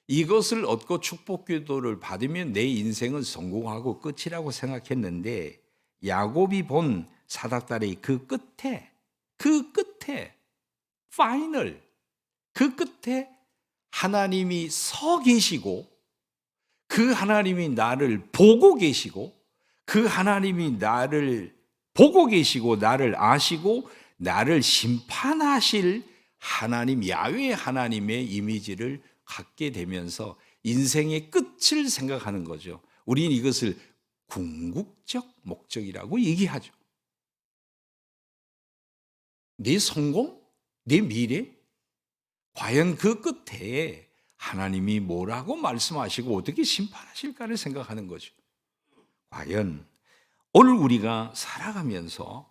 이것을 얻고 축복기도를 받으면 내 인생은 성공하고 끝이라고 생각했는데, 야곱이 본 사닥다리 그 끝에 파이널, 그 끝에 하나님이 서 계시고, 그 하나님이 나를 보고 계시고, 그 하나님이 나를 보고 계시고 나를 아시고 나를 심판하실 하나님, 야훼 하나님의 이미지를 갖게 되면서 인생의 끝을 생각하는 거죠. 우리는 이것을 궁극적 목적이라고 얘기하죠. 내 성공, 내 미래, 과연 그 끝에 하나님이 뭐라고 말씀하시고 어떻게 심판하실까를 생각하는 거죠. 과연 오늘 우리가 살아가면서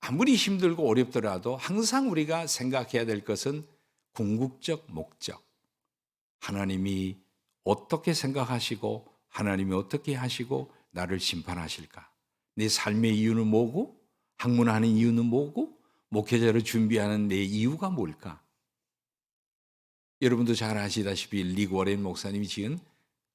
아무리 힘들고 어렵더라도 항상 우리가 생각해야 될 것은 궁극적 목적. 하나님이 어떻게 생각하시고 하나님이 어떻게 하시고 나를 심판하실까? 내 삶의 이유는 뭐고? 학문하는 이유는 뭐고? 목회자를 준비하는 내 이유가 뭘까? 여러분도 잘 아시다시피 릭 워렌 목사님이 지은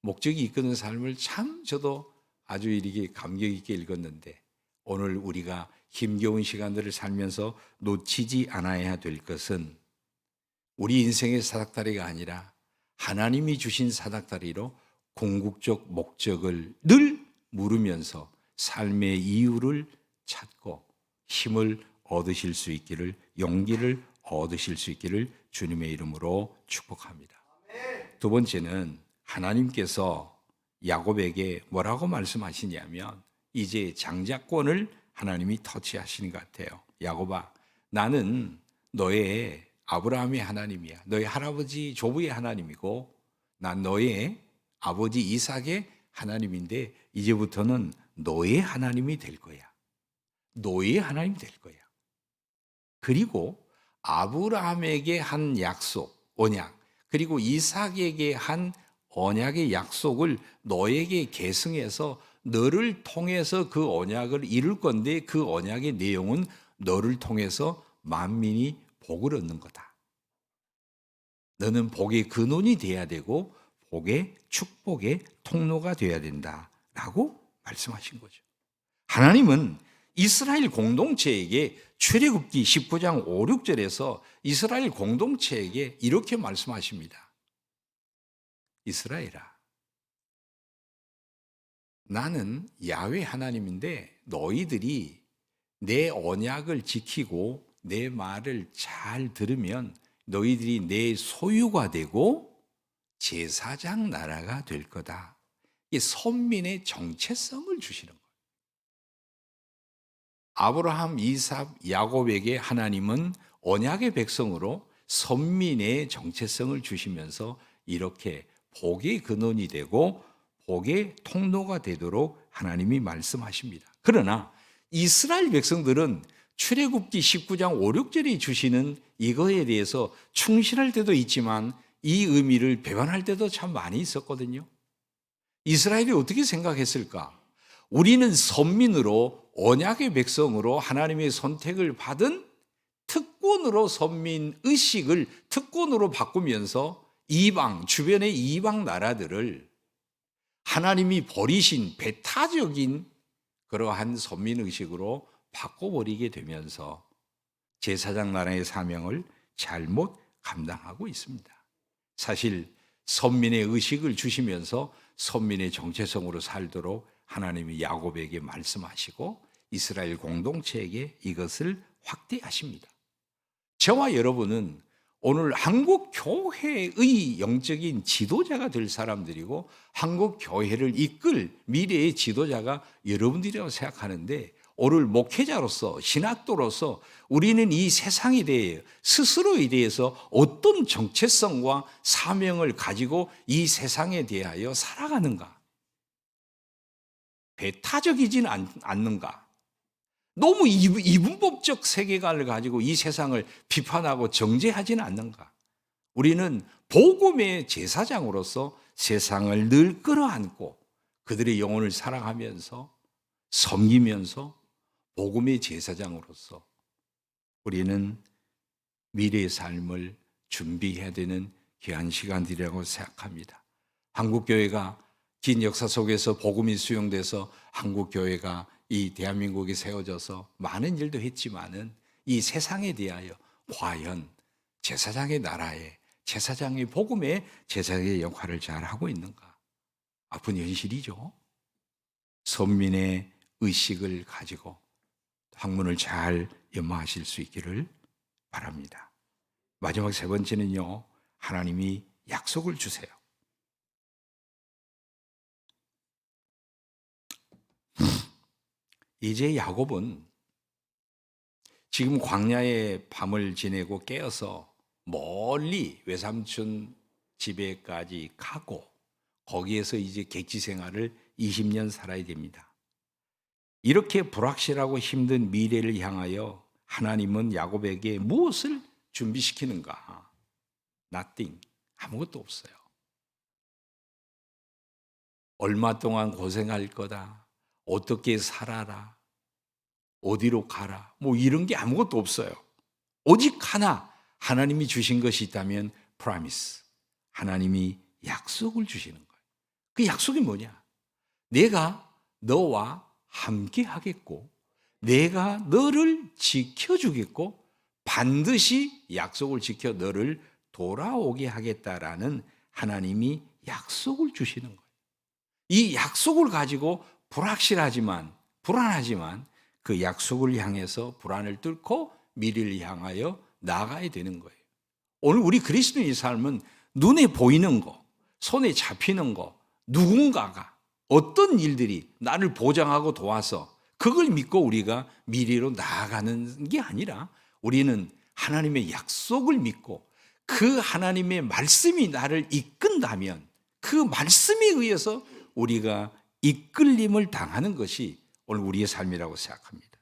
목적이 이끄는 삶을 참 저도 아주 이렇게 감격 있게 읽었는데, 오늘 우리가 힘겨운 시간들을 살면서 놓치지 않아야 될 것은 우리 인생의 사닥다리가 아니라 하나님이 주신 사닥다리로 궁극적 목적을 늘 물으면서 삶의 이유를 찾고 힘을 얻으실 수 있기를, 용기를 얻으실 수 있기를 주님의 이름으로 축복합니다. 두 번째는 하나님께서 야곱에게 뭐라고 말씀하시냐면 이제 장자권을 하나님이 터치하시는 것 같아요. 야곱아, 나는 너의 아브라함의 하나님이야. 너의 할아버지 조부의 하나님이고 난 너의 아버지 이삭의 하나님인데 이제부터는 너의 하나님이 될 거야. 너의 하나님이 될 거야. 그리고 아브라함에게 한 약속, 언약, 그리고 이삭에게 한 언약의 약속을 너에게 계승해서 너를 통해서 그 언약을 이룰 건데 그 언약의 내용은 너를 통해서 만민이 복을 얻는 거다. 너는 복의 근원이 돼야 되고 복의 축복의 통로가 돼야 된다라고 말씀하신 거죠. 하나님은 이스라엘 공동체에게 출애굽기 19장 5, 6절에서 이스라엘 공동체에게 이렇게 말씀하십니다. 이스라엘아, 나는 야훼 하나님인데 너희들이 내 언약을 지키고 내 말을 잘 들으면 너희들이 내 소유가 되고 제사장 나라가 될 거다. 이게 선민의 정체성을 주시는 거예요. 아브라함, 이삭, 야곱에게 하나님은 언약의 백성으로 선민의 정체성을 주시면서 이렇게 복의 근원이 되고 복의 통로가 되도록 하나님이 말씀하십니다. 그러나 이스라엘 백성들은 출애굽기 19장 5, 6절이 주시는 이거에 대해서 충실할 때도 있지만 이 의미를 배반할 때도 참 많이 있었거든요. 이스라엘이 어떻게 생각했을까? 우리는 선민으로 언약의 백성으로 하나님의 선택을 받은 특권으로 선민 의식을 특권으로 바꾸면서 이방, 주변의 이방 나라들을 하나님이 버리신 배타적인 그러한 선민 의식으로 바꿔버리게 되면서 제사장 나라의 사명을 잘못 감당하고 있습니다. 사실 선민의 의식을 주시면서 선민의 정체성으로 살도록 하나님이 야곱에게 말씀하시고 이스라엘 공동체에게 이것을 확대하십니다. 저와 여러분은 오늘 한국 교회의 영적인 지도자가 될 사람들이고 한국 교회를 이끌 미래의 지도자가 여러분들이라고 생각하는데 오늘 목회자로서 신학도로서 우리는 이 세상에 대해 스스로에 대해서 어떤 정체성과 사명을 가지고 이 세상에 대하여 살아가는가? 배타적이지는 않는가? 너무 이분법적 세계관을 가지고 이 세상을 비판하고 정죄하지는 않는가? 우리는 복음의 제사장으로서 세상을 늘 끌어안고 그들의 영혼을 사랑하면서 섬기면서 복음의 제사장으로서 우리는 미래의 삶을 준비해야 되는 귀한 시간들이라고 생각합니다. 한국교회가 긴 역사 속에서 복음이 수용돼서 한국교회가 이 대한민국이 세워져서 많은 일도 했지만은 이 세상에 대하여 과연 제사장의 나라에 제사장의 복음의 제사장의 역할을 잘 하고 있는가? 아픈 현실이죠. 선민의 의식을 가지고 학문을 잘 연마하실 수 있기를 바랍니다. 마지막 세 번째는요, 하나님이 약속을 주세요. 이제 야곱은 지금 광야의 밤을 지내고 깨어서 멀리 외삼촌 집에까지 가고 거기에서 이제 객지 생활을 20년 살아야 됩니다. 이렇게 불확실하고 힘든 미래를 향하여 하나님은 야곱에게 무엇을 준비시키는가? Nothing. 아무것도 없어요. 얼마 동안 고생할 거다. 어떻게 살아라. 어디로 가라. 뭐 이런 게 아무것도 없어요. 오직 하나 하나님이 주신 것이 있다면 promise. 하나님이 약속을 주시는 거예요. 그 약속이 뭐냐? 내가 너와 함께 하겠고 내가 너를 지켜주겠고 반드시 약속을 지켜 너를 돌아오게 하겠다라는 하나님이 약속을 주시는 거예요. 이 약속을 가지고 불확실하지만 불안하지만 그 약속을 향해서 불안을 뚫고 미래를 향하여 나아가야 되는 거예요. 오늘 우리 그리스도인의 삶은 눈에 보이는 거, 손에 잡히는 거, 누군가가 어떤 일들이 나를 보장하고 도와서 그걸 믿고 우리가 미래로 나아가는 게 아니라 우리는 하나님의 약속을 믿고 그 하나님의 말씀이 나를 이끈다면 그 말씀에 의해서 우리가 이끌림을 당하는 것이 오늘 우리의 삶이라고 생각합니다.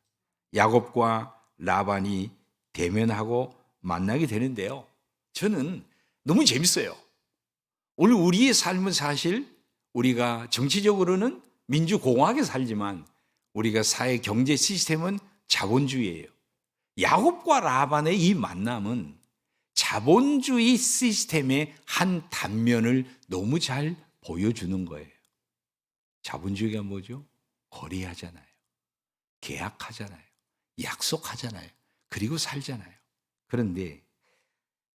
야곱과 라반이 대면하고 만나게 되는데요. 저는 너무 재밌어요. 오늘 우리의 삶은 사실 우리가 정치적으로는 민주공화하게 살지만 우리가 사회 경제 시스템은 자본주의예요. 야곱과 라반의 이 만남은 자본주의 시스템의 한 단면을 너무 잘 보여주는 거예요. 자본주의가 뭐죠? 거래하잖아요. 계약하잖아요. 약속하잖아요. 그리고 살잖아요. 그런데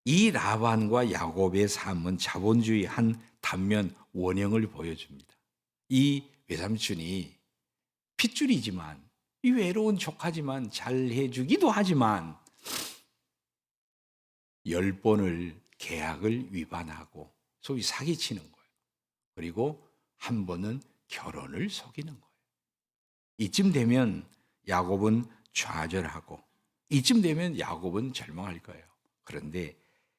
이 라반과 야곱의 삶은 자본주의 한 단면 원형을 보여줍니다. 이 외삼촌이 핏줄이지만 이 외로운 조카지만 잘해주기도 하지만 10번을 계약을 위반하고 소위 사기치는 거예요. 그리고 한 번은 결혼을 속이는 거예요. 이쯤 되면 야곱은 좌절하고 이쯤 되면 야곱은 절망할 거예요. 그런데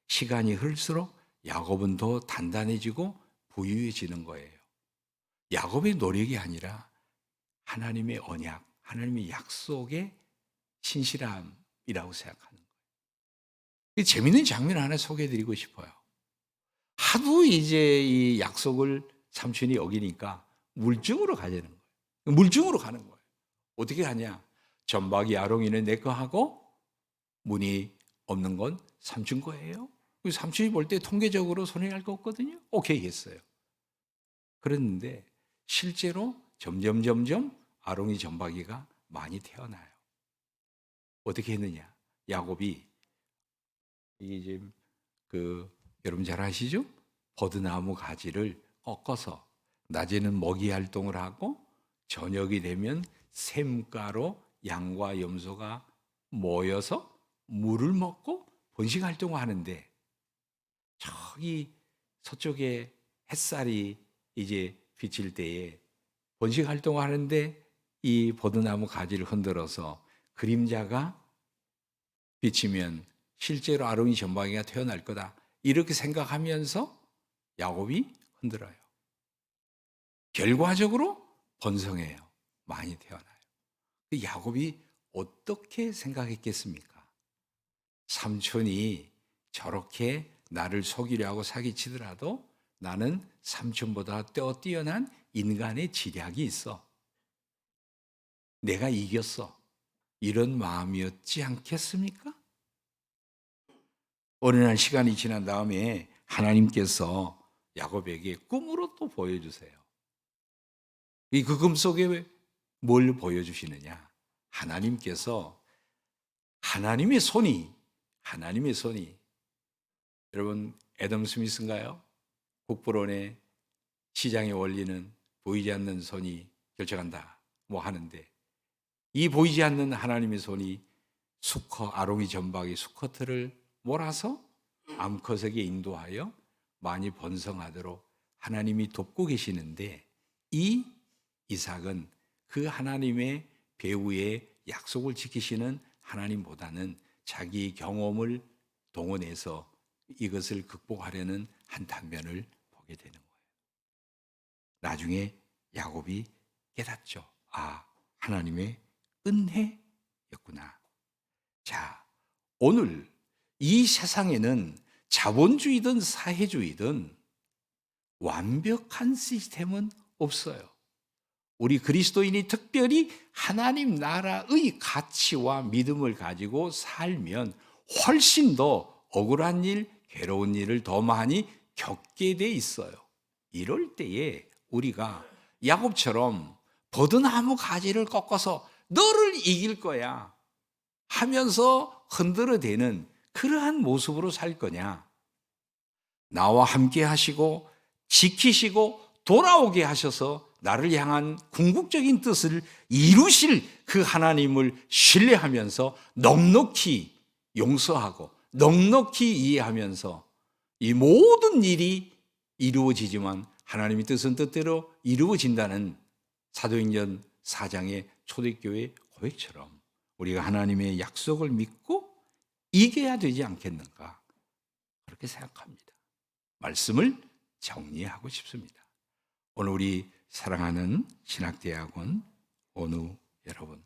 시간이 흐를수록 야곱은 더 단단해지고 부유해지는 거예요. 야곱의 노력이 아니라 하나님의 언약, 하나님의 약속의 신실함이라고 생각하는 거예요. 재미있는 장면 하나 소개해드리고 싶어요. 하도 이제 이 약속을 삼촌이 어기니까 물증으로 가자는 거예요. 물증으로 가는 거예요. 어떻게 하냐? 전박이 아롱이는 내 거 하고 문이 없는 건 삼촌 거예요. 삼촌이 볼 때 통계적으로 손해할 거 없거든요. 오케이 했어요. 그랬는데 실제로 점점 아롱이 전박이가 많이 태어나요. 어떻게 했느냐? 야곱이 이게 지금 여러분 잘 아시죠? 버드나무 가지를 꺾어서 낮에는 먹이 활동을 하고 저녁이 되면 샘가로 양과 염소가 모여서 물을 먹고 번식 활동을 하는데 저기 서쪽에 햇살이 이제 비칠 때에 번식 활동을 하는데 이 버드나무 가지를 흔들어서 그림자가 비치면 실제로 아론이 전방이가 태어날 거다. 이렇게 생각하면서 야곱이 흔들어요. 결과적으로 번성해요. 많이 태어나요. 야곱이 어떻게 생각했겠습니까? 삼촌이 저렇게 나를 속이려고 사기치더라도 나는 삼촌보다 뛰어난 인간의 지략이 있어. 내가 이겼어. 이런 마음이었지 않겠습니까? 어느 날 시간이 지난 다음에 하나님께서 야곱에게 꿈으로 또 보여주세요. 이 꿈 속에 뭘 보여주시느냐? 하나님께서 하나님의 손이 여러분 애덤 스미스인가요? 국부론의 시장의 원리는 보이지 않는 손이 결정한다 뭐 하는데 이 보이지 않는 하나님의 손이 아롱이 전박이 수컷을 몰아서 암컷에게 인도하여 많이 번성하도록 하나님이 돕고 계시는데 이 이삭은 그 하나님의 배후의 약속을 지키시는 하나님보다는 자기 경험을 동원해서 이것을 극복하려는 한 단면을 보게 되는 거예요. 나중에 야곱이 깨닫죠. 아, 하나님의 은혜였구나. 자, 오늘 이 세상에는 자본주의든 사회주의든 완벽한 시스템은 없어요. 우리 그리스도인이 특별히 하나님 나라의 가치와 믿음을 가지고 살면 훨씬 더 억울한 일, 괴로운 일을 더 많이 겪게 돼 있어요. 이럴 때에 우리가 야곱처럼 버드나무 가지를 꺾어서 너를 이길 거야 하면서 흔들어대는 그러한 모습으로 살 거냐? 나와 함께 하시고 지키시고 돌아오게 하셔서 나를 향한 궁극적인 뜻을 이루실 그 하나님을 신뢰하면서 넉넉히 용서하고 넉넉히 이해하면서 이 모든 일이 이루어지지만 하나님의 뜻은 뜻대로 이루어진다는 사도행전 4장의 초대교회 고백처럼 우리가 하나님의 약속을 믿고 이겨야 되지 않겠는가, 그렇게 생각합니다. 말씀을 정리하고 싶습니다. 오늘 우리 사랑하는 신학대학원 원우 여러분,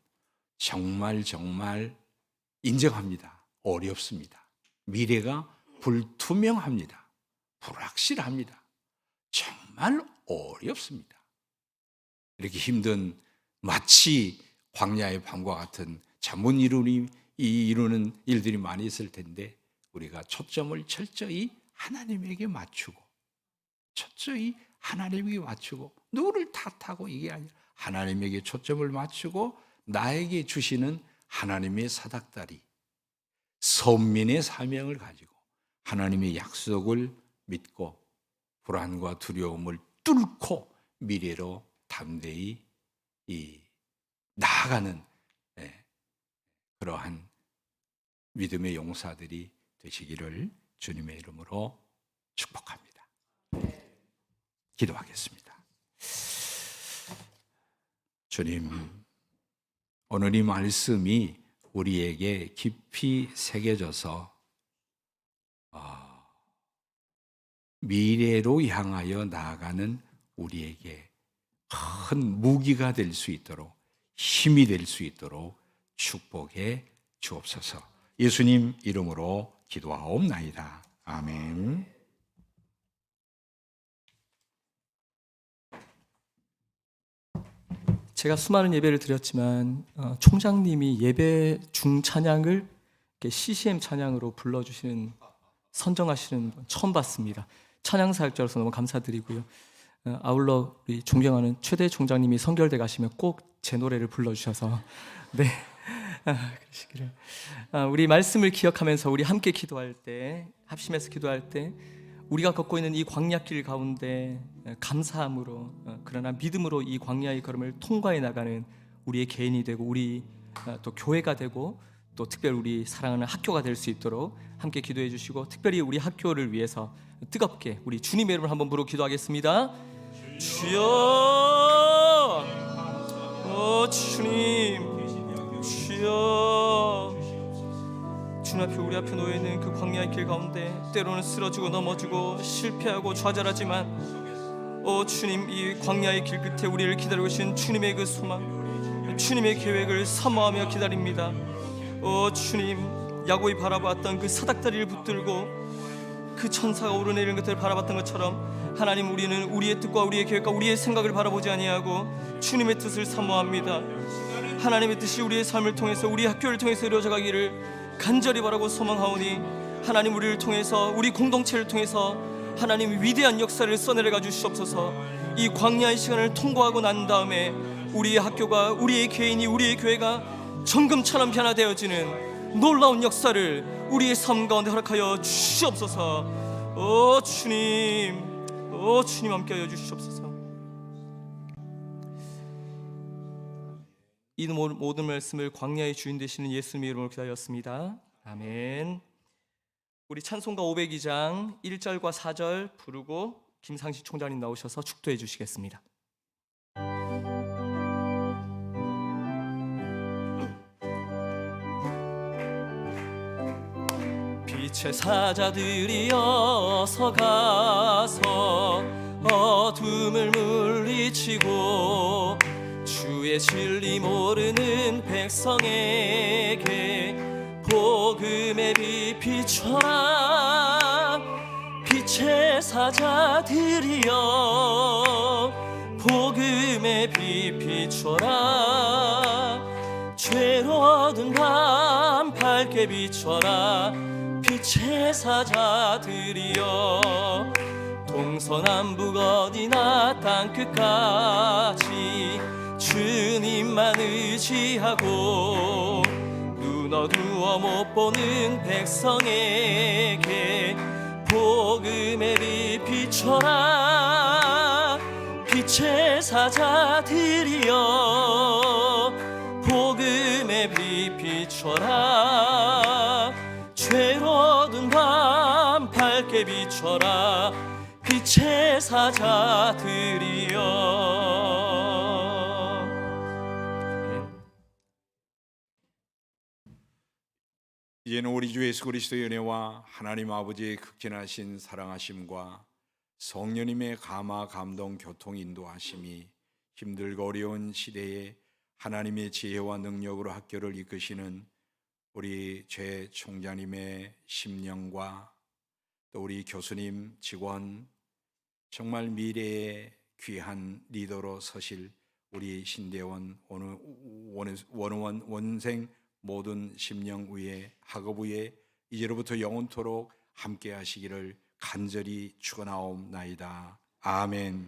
정말 인정합니다. 어렵습니다. 미래가 불투명합니다. 불확실합니다. 정말 어렵습니다. 이렇게 힘든, 마치 광야의 밤과 같은 잠 못 이루는 일들이 많이 있을 텐데 우리가 초점을 철저히 하나님에게 맞추고, 철저히 하나님에게 맞추고, 누구를 탓하고 이게 아니라 하나님에게 초점을 맞추고 나에게 주시는 하나님의 사닥다리, 선민의 사명을 가지고 하나님의 약속을 믿고 불안과 두려움을 뚫고 미래로 담대히 나아가는 그러한 믿음의 용사들이 되시기를 주님의 이름으로 축복합니다. 기도하겠습니다. 주님, 오늘 이 말씀이 우리에게 깊이 새겨져서 미래로 향하여 나아가는 우리에게 큰 무기가 될 수 있도록, 힘이 될 수 있도록 축복해 주옵소서. 예수님 이름으로 기도하옵나이다. 아멘. 제가 수많은 예배를 드렸지만 총장님이 예배 중 찬양을 CCM 찬양으로 불러주시는, 선정하시는 분 처음 봤습니다. 찬양사역자로서 너무 감사드리고요. 아울러 우리 존경하는 최대 총장님이 선결대 가시면 꼭 제 노래를 불러주셔서 네, 그러시기를. 우리 말씀을 기억하면서 우리 함께 기도할 때, 합심해서 기도할 때 우리가 걷고 있는 이 광야길 가운데 감사함으로, 그러나 믿음으로 이 광야의 걸음을 통과해 나가는 우리의 개인이 되고 우리 또 교회가 되고 또 특별히 우리 사랑하는 학교가 될 수 있도록 함께 기도해 주시고, 특별히 우리 학교를 위해서 뜨겁게 우리 주님의 이름을 한번 부르고 기도하겠습니다. 주여, 주님, 주여. 주님 앞에, 우리 앞에 놓여있는 그 광야의 길 가운데 때로는 쓰러지고 넘어지고 실패하고 좌절하지만 주님, 이 광야의 길 끝에 우리를 기다리고 계신 주님의 그 소망, 주님의 계획을 사모하며 기다립니다. 주님, 야곱이 바라봤던 그 사닥다리를 붙들고 그 천사가 오르내리는 것들을 바라봤던 것처럼 하나님, 우리는 우리의 뜻과 우리의 계획과 우리의 생각을 바라보지 아니하고 주님의 뜻을 사모합니다. 하나님의 뜻이 우리의 삶을 통해서, 우리 학교를 통해서 이루어져 가기를 간절히 바라고 소망하오니 하나님, 우리를 통해서, 우리 공동체를 통해서 하나님 위대한 역사를 써내려가 주시옵소서. 이 광야의 시간을 통과하고 난 다음에 우리의 학교가, 우리의 개인이, 우리의 교회가 정금처럼 변화되어지는 놀라운 역사를 우리의 삶 가운데 허락하여 주시옵소서. 주님, 주님 함께하여 주시옵소서. 이 모든 말씀을 광야의 주인 되시는 예수님의 이름으로 기도하였습니다. 아멘. 우리 찬송가 502장 1절과 4절 부르고 김상식 총장님 나오셔서 축도해 주시겠습니다. 빛의 사자들이 어서 가서 어둠을 물리치고 주의 진리 모르는 백성에게 복음의 빛 비춰라. 빛의 사자들이여 복음의 빛 비춰라. 죄로 어두운 밤 밝게 비춰라. 빛의 사자들이여 동서남북 어디나 땅끝까지 주님만 의지하고 눈 어두워 못 보는 백성에게 복음의 빛 비춰라. 빛의 사자들이여 복음의 빛 비춰라 죄로든 밤 밝게 비춰라 빛의 사자들이여. 이제는 우리 주 예수 그리스도의 은혜와 하나님 아버지의 극진하신 사랑하심과 성령님의 감화 감동 교통 인도하심이 힘들고 어려운 시대에 하나님의 지혜와 능력으로 학교를 이끄시는 우리 최 총장님의 심령과 또 우리 교수님, 직원, 정말 미래의 귀한 리더로 서실 우리 신대원 원의원 원생 모든 심령 위에 학업 위에 이제로부터 영원토록 함께 하시기를 간절히 축원하옵나이다. 아멘.